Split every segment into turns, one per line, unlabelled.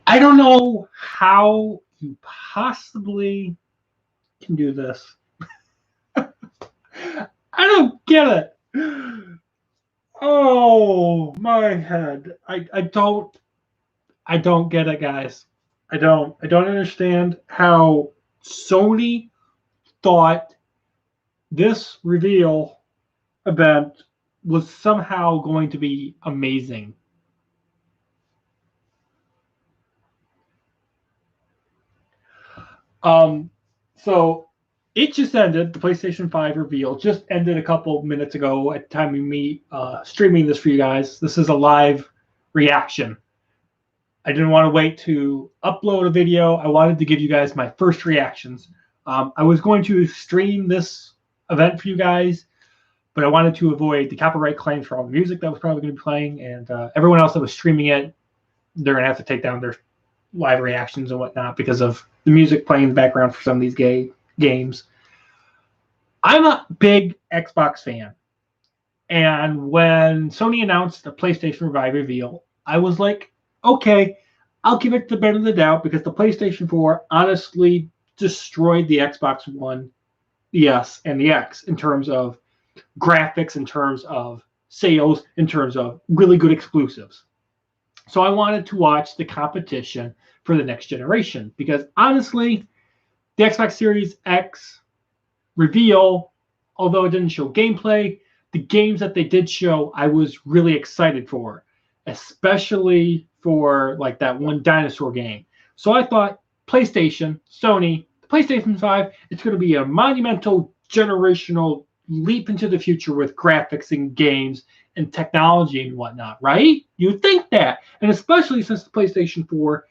I don't know how you possibly can do this. I don't get it. Oh my head. I don't get it, guys. I don't understand how Sony thought this reveal event was somehow going to be amazing. Um, so it just ended. The PlayStation 5 reveal just ended a couple minutes ago at the time we meet streaming this for you guys. This is a live reaction. I didn't want to wait to upload a video. I wanted to give you guys my first reactions. I was going to stream this event for you guys, but I wanted to avoid the copyright claims for all the music that was probably going to be playing, and everyone else that was streaming it, they're going to have to take down their live reactions and whatnot because of the music playing in the background for some of these games. I'm a big Xbox fan, and when Sony announced the PlayStation 5 reveal, I was like, okay, I'll give it the benefit of the doubt because the PlayStation 4 honestly destroyed the Xbox One, the S, and the X in terms of graphics, in terms of sales, in terms of really good exclusives. So I wanted to watch the competition for the next generation because honestly, the Xbox Series X reveal, although it didn't show gameplay, the games that they did show, I was really excited for, especially for like that one dinosaur game. So I thought PlayStation, Sony, the PlayStation 5, it's going to be a monumental generational leap into the future with graphics and games and technology and whatnot, right? You'd think that. And especially since the PlayStation 4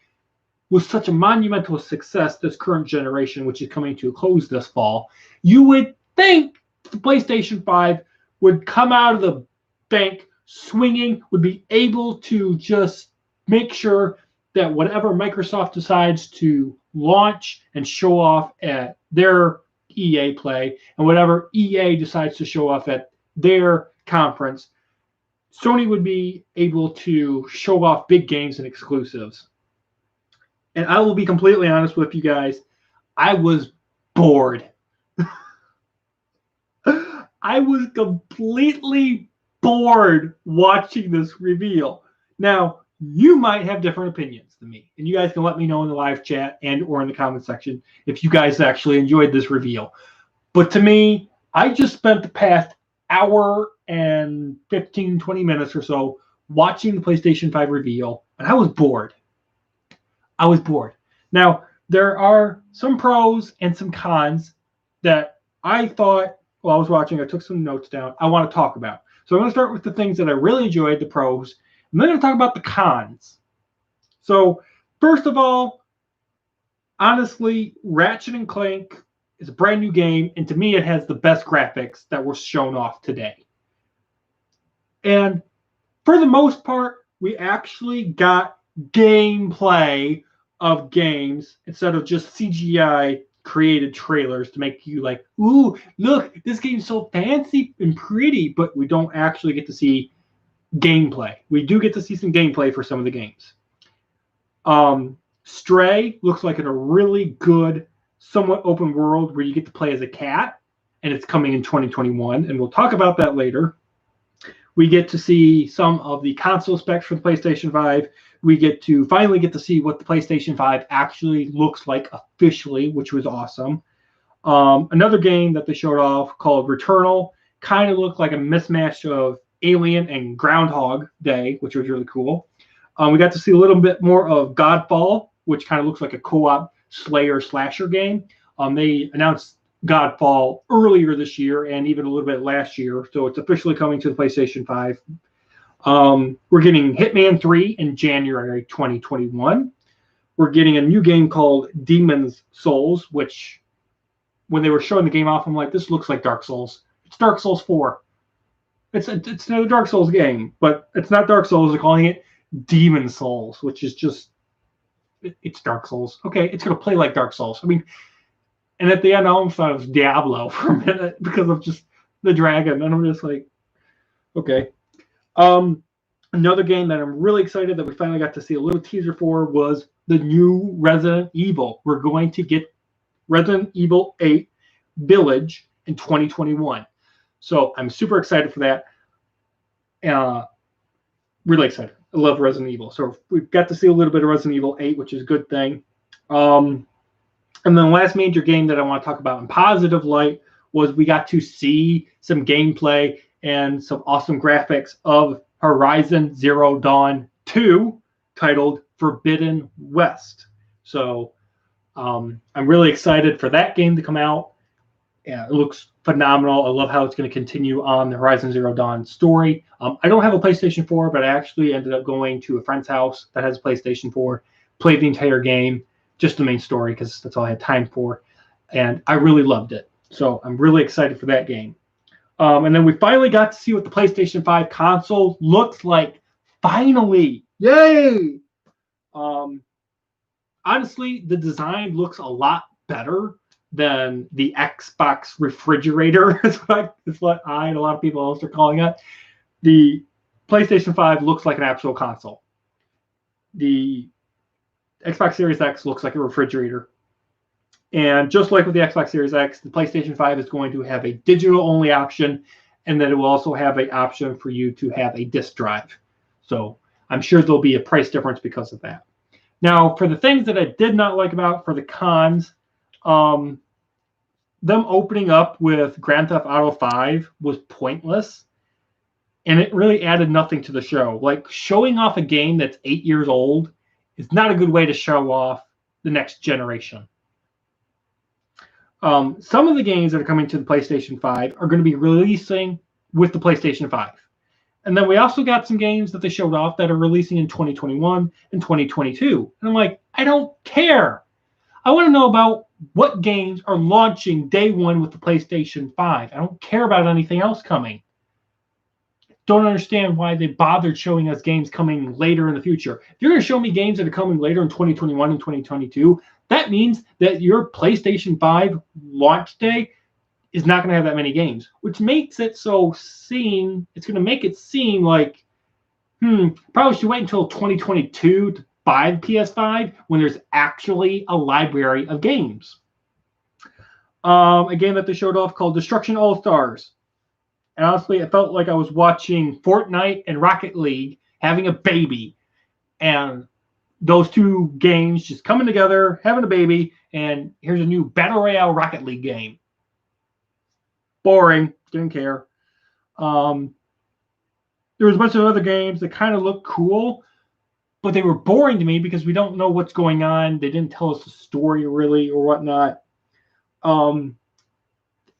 was such a monumental success this current generation, which is coming to a close this fall, you would think the PlayStation 5 would come out of the bank swinging, would be able to just make sure that whatever Microsoft decides to launch and show off at their EA Play and whatever EA decides to show off at their conference, Sony would be able to show off big games and exclusives. And I will be completely honest with you guys, I was bored. I was completely bored watching this reveal. Now, you might have different opinions than me, and you guys can let me know in the live chat and or in the comment section if you guys actually enjoyed this reveal. But to me, I just spent the past hour and 15, 20 minutes or so watching the PlayStation 5 reveal, and I was bored. I was bored. Now, there are some pros and some cons that I thought while I was watching, I took some notes down, I want to talk about. So I'm going to start with the things that I really enjoyed, the pros, and then I'm going to talk about the cons. So first of all, honestly, Ratchet and Clank is a brand new game, and to me, it has the best graphics that were shown off today. And for the most part, we actually got gameplay of games instead of just CGI created trailers to make you like, ooh, look, this game's so fancy and pretty, but we don't actually get to see gameplay. We do get to see some gameplay for some of the games. Stray looks like in a really good, somewhat open world where you get to play as a cat, and it's coming in 2021, and we'll talk about that later. We get to see some of the console specs for the PlayStation 5. We get to finally get to see what the PlayStation 5 actually looks like officially, which was awesome. Another game that they showed off called Returnal kind of looked like a mismatch of Alien and Groundhog Day, which was really cool. We got to see a little bit more of Godfall, which kind of looks like a co-op Slayer slasher game. They announced Godfall earlier this year and even a little bit last year, so it's officially coming to the PlayStation 5. We're getting Hitman 3 in January 2021. We're getting a new game called Demon's Souls, which when they were showing the game off, I'm like, this looks like Dark Souls. It's Dark Souls 4. It's another Dark Souls game, but it's not Dark Souls. They're calling it Demon Souls, which is just it's Dark Souls. Okay, it's gonna play like Dark Souls. I mean, and at the end, I almost thought it was Diablo for a minute because of just the dragon, and I'm just like, okay. Another game that I'm really excited that we finally got to see a little teaser for was the new Resident Evil. We're going to get Resident Evil 8 Village in 2021. So I'm super excited for that. Really excited. I love Resident Evil. So we've got to see a little bit of Resident Evil 8, which is a good thing. And then the last major game that I want to talk about in positive light was we got to see some gameplay and some awesome graphics of Horizon Zero Dawn 2, titled Forbidden West. So I'm really excited for that game to come out. Yeah, it looks phenomenal. I love how it's going to continue on the Horizon Zero Dawn story. I don't have a PlayStation 4, but I actually ended up going to a friend's house that has a PlayStation 4, played the entire game, just the main story, because that's all I had time for. And I really loved it. So I'm really excited for that game. And then we finally got to see what the PlayStation 5 console looks like. Finally. Yay! Honestly, the design looks a lot better than the Xbox refrigerator, is what I and a lot of people else are calling it. The PlayStation 5 looks like an actual console. The Xbox Series X looks like a refrigerator. And just like with the Xbox Series X, the PlayStation 5 is going to have a digital-only option, and then it will also have an option for you to have a disk drive. So I'm sure there'll be a price difference because of that. Now, for the things that I did not like about for the cons, them opening up with Grand Theft Auto 5 was pointless, and it really added nothing to the show. Like, showing off a game that's 8 years old is not a good way to show off the next generation. Some of the games that are coming to the PlayStation 5 are going to be releasing with the PlayStation 5. And then we also got some games that they showed off that are releasing in 2021 and 2022. And I'm like, I don't care. I want to know about what games are launching day one with the PlayStation 5. I don't care about anything else coming. Don't understand why they bothered showing us games coming later in the future. If you're going to show me games that are coming later in 2021 and 2022, that means that your PlayStation 5 launch day is not going to have that many games, which makes it it's going to make it seem like, probably should wait until 2022 to buy the PS5 when there's actually a library of games. A game that they showed off called Destruction All Stars. And honestly, it felt like I was watching Fortnite and Rocket League having a baby. And those two games just coming together, having a baby, and here's a new Battle Royale Rocket League game. Boring. Didn't care. There was a bunch of other games that kind of looked cool, but they were boring to me because we don't know what's going on. They didn't tell us the story really or whatnot.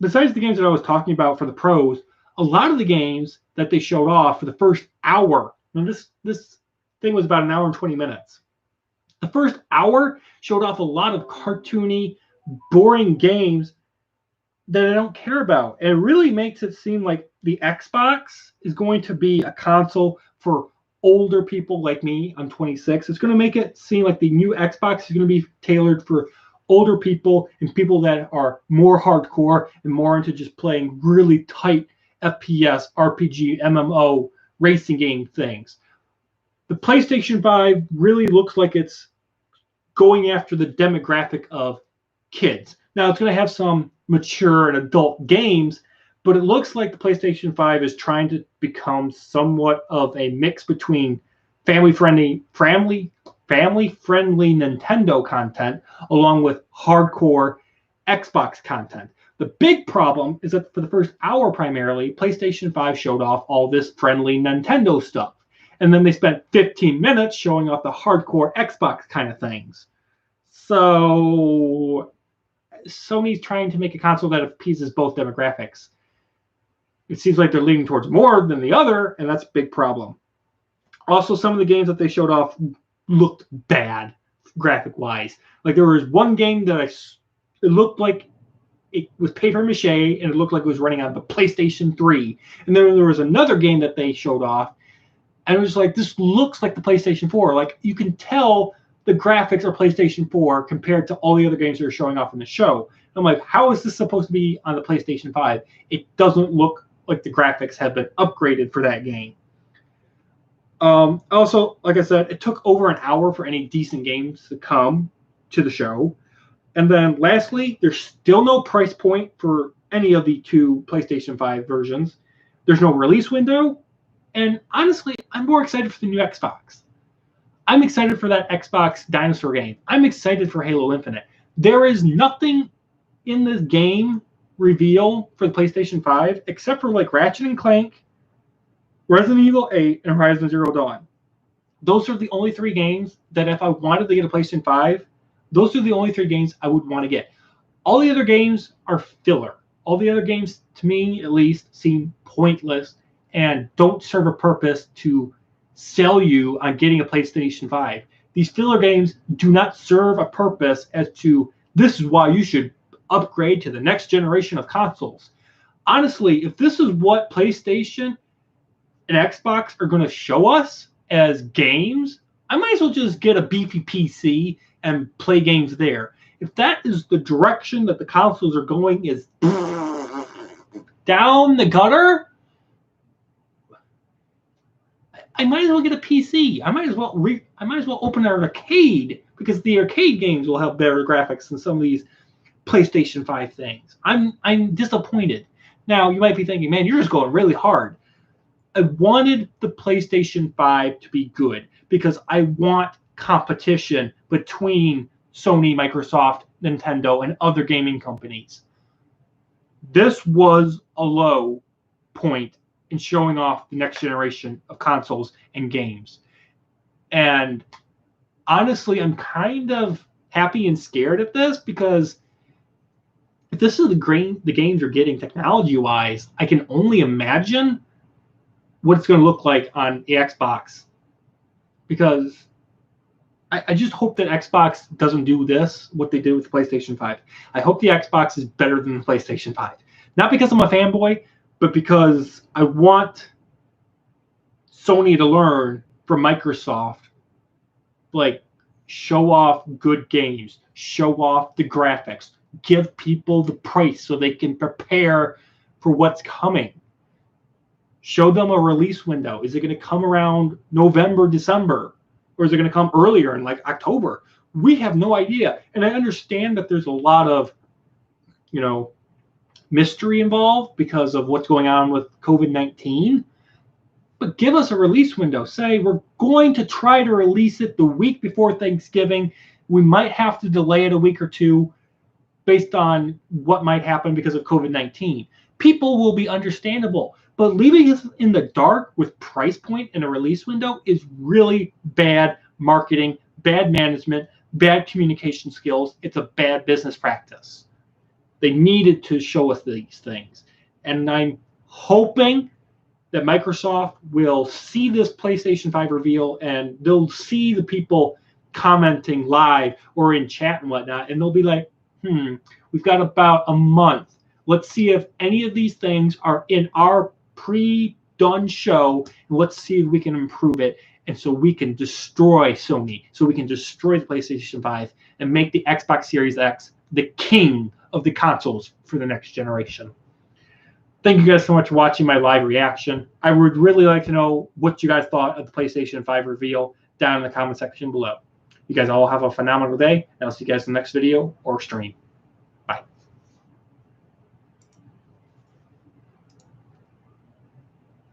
Besides the games that I was talking about for the pros, a lot of the games that they showed off for the first hour, and this thing was about an hour and 20 minutes. The first hour showed off a lot of cartoony, boring games that I don't care about. And it really makes it seem like the Xbox is going to be a console for older people like me. I'm 26. It's going to make it seem like the new Xbox is going to be tailored for older people and people that are more hardcore and more into just playing really tight FPS, RPG, MMO, racing game things. The PlayStation 5 really looks like it's going after the demographic of kids. Now, it's going to have some mature and adult games, but it looks like the PlayStation 5 is trying to become somewhat of a mix between family-friendly Nintendo content along with hardcore Xbox content. The big problem is that for the first hour primarily, PlayStation 5 showed off all this friendly Nintendo stuff. And then they spent 15 minutes showing off the hardcore Xbox kind of things. So Sony's trying to make a console that appeases both demographics. It seems like they're leaning towards more than the other, and that's a big problem. Also, some of the games that they showed off looked bad graphic-wise. Like there was one game that it looked like it was paper mache, and it looked like it was running on the PlayStation 3. And then there was another game that they showed off, and it was like, this looks like the PlayStation 4. Like, you can tell the graphics are PlayStation 4 compared to all the other games that are showing off in the show. I'm like, how is this supposed to be on the PlayStation 5? It doesn't look like the graphics have been upgraded for that game. Also, like I said, it took over an hour for any decent games to come to the show. And then lastly, there's still no price point for any of the two PlayStation 5 versions. There's no release window. And honestly, I'm more excited for the new Xbox. I'm excited for that Xbox dinosaur game. I'm excited for Halo Infinite. There is nothing in this game reveal for the PlayStation 5 except for like Ratchet and Clank, Resident Evil 8, and Horizon Zero Dawn. Those are the only 3 games that if I wanted to get a PlayStation 5, those are the only 3 games I would want to get. All the other games are filler. All the other games, to me at least, seem pointless and don't serve a purpose to sell you on getting a PlayStation 5. These filler games do not serve a purpose as to this is why you should upgrade to the next generation of consoles. Honestly, if this is what PlayStation and Xbox are going to show us as games, I might as well just get a beefy PC and play games there. If that is the direction that the consoles are going, is down the gutter, I might as well get a PC. I might as well open an arcade, because the arcade games will have better graphics than some of these PlayStation 5 things. I'm disappointed. Now, you might be thinking, man, you're just going really hard. I wanted the PlayStation 5 to be good because I want competition between Sony, Microsoft, Nintendo, and other gaming companies. This was a low point in showing off the next generation of consoles and games. And honestly, I'm kind of happy and scared at this, because if this is the games you're getting technology-wise, I can only imagine what it's going to look like on the Xbox. Because I just hope that Xbox doesn't do this, what they did with the PlayStation 5. I hope the Xbox is better than the PlayStation 5. Not because I'm a fanboy, but because I want Sony to learn from Microsoft, like, show off good games, show off the graphics, give people the price so they can prepare for what's coming. Show them a release window. Is it going to come around November, December? Or is it going to come earlier in like October? We have no idea. And I understand that there's a lot of, mystery involved because of what's going on with COVID-19. But give us a release window. Say we're going to try to release it the week before Thanksgiving. We might have to delay it a week or two based on what might happen because of COVID-19. People will be understandable. But leaving us in the dark with price point and a release window is really bad marketing, bad management, bad communication skills. It's a bad business practice. They needed to show us these things. And I'm hoping that Microsoft will see this PlayStation 5 reveal, and they'll see the people commenting live or in chat and whatnot, and they'll be like, we've got about a month. Let's see if any of these things are in our pre-done show, and let's see if we can improve it, and so we can destroy Sony, so we can destroy the PlayStation 5 and make the Xbox Series X the king of the consoles for the next generation. Thank you guys so much for watching my live reaction. I would really like to know what you guys thought of the PlayStation 5 reveal down in the comment section below. You guys all have a phenomenal day, and I'll see you guys in the next video or stream.